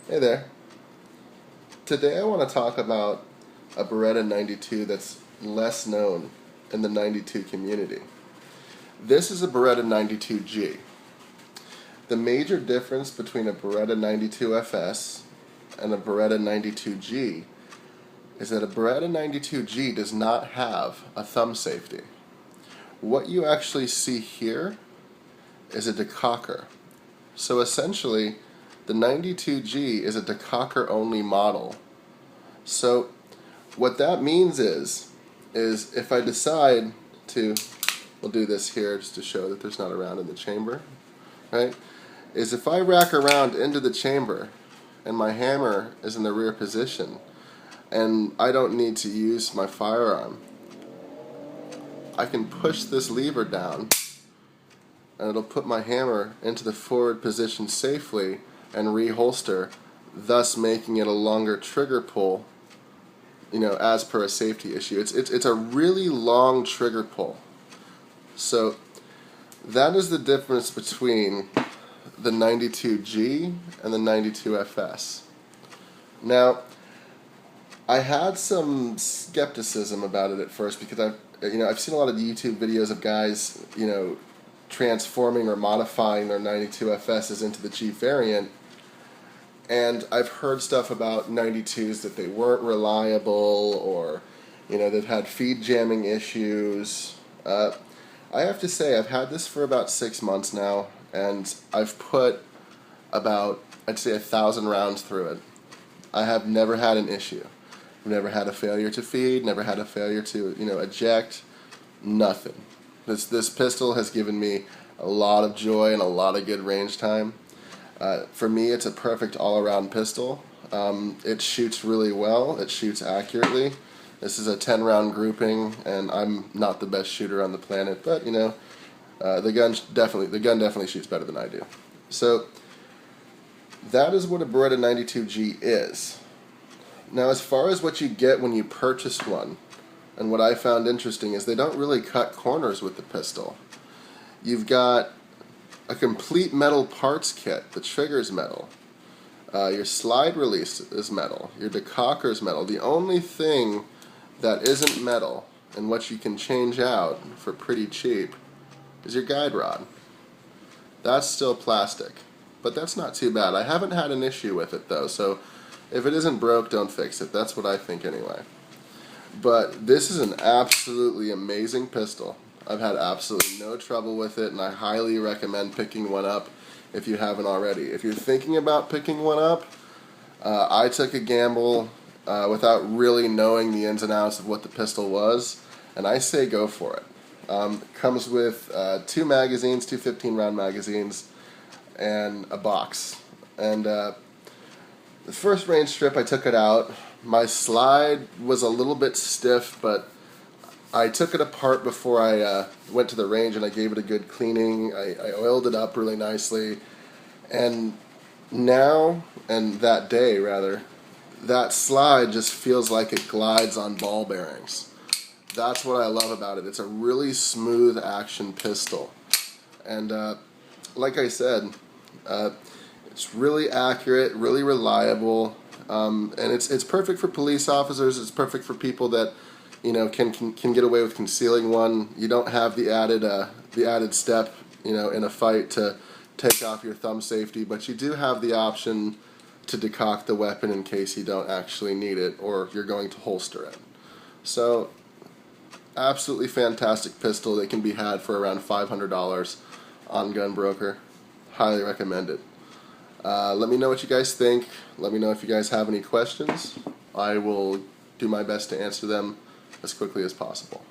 Hey there. Today I want to talk about a Beretta 92 that's less known in the 92 community. This is a Beretta 92G. The major difference between a Beretta 92 FS and a Beretta 92G is that a Beretta 92G does not have a thumb safety. What you actually see here is a decocker. So essentially, the 92G is a decocker only model. So what that means is if I decide to, we'll do this here just to show that there's not a round in the chamber, right? Is if I rack around into the chamber and my hammer is in the rear position and I don't need to use my firearm, I can push this lever down and it'll put my hammer into the forward position safely and reholster, thus making it a longer trigger pull, as per a safety issue. It's a really long trigger pull. So that is the difference between the 92G and the 92FS. Now, I had some skepticism about it at first because I've seen a lot of YouTube videos of guys, transforming or modifying their 92FSs into the G variant, and I've heard stuff about 92s that they weren't reliable or, they've had feed jamming issues. I have to say I've had this for about 6 months now, and I've put about, I'd say, 1,000 rounds through it. I have never had an issue. I've never had a failure to feed, never had a failure to, eject, nothing. This pistol has given me a lot of joy and a lot of good range time. For me, it's a perfect all-around pistol. It shoots really well. It shoots accurately. This is a 10-round grouping, and I'm not the best shooter on the planet, but the gun definitely shoots better than I do. So that is what a Beretta 92G is. Now, as far as what you get when you purchase one, and what I found interesting is they don't really cut corners with the pistol. You've got a complete metal parts kit. The trigger's metal. Your slide release is metal. Your decocker's metal. The only thing that isn't metal and what you can change out for pretty cheap is your guide rod. That's still plastic, but that's not too bad. I haven't had an issue with it though, so if it isn't broke, don't fix it. That's what I think anyway. But this is an absolutely amazing pistol. I've had absolutely no trouble with it, and I highly recommend picking one up if you haven't already. If you're thinking about picking one up, I took a gamble without really knowing the ins and outs of what the pistol was, and I say go for it. It comes with 2 magazines, 2 15-round magazines, and a box. And the first range trip, I took it out. My slide was a little bit stiff, but I took it apart before I went to the range, and I gave it a good cleaning. I oiled it up really nicely, and now, and that day rather, that slide just feels like it glides on ball bearings. That's what I love about it. It's a really smooth action pistol, and like I said, it's really accurate, really reliable, and it's perfect for police officers. It's perfect for people that can get away with concealing one. You don't have the added step in a fight to take off your thumb safety, but you do have the option to decock the weapon in case you don't actually need it or you're going to holster it. So absolutely fantastic pistol. They can be had for around $500 on Gunbroker. Highly recommend it. Let me know what you guys think. Let me know if you guys have any questions. I will do my best to answer them as quickly as possible.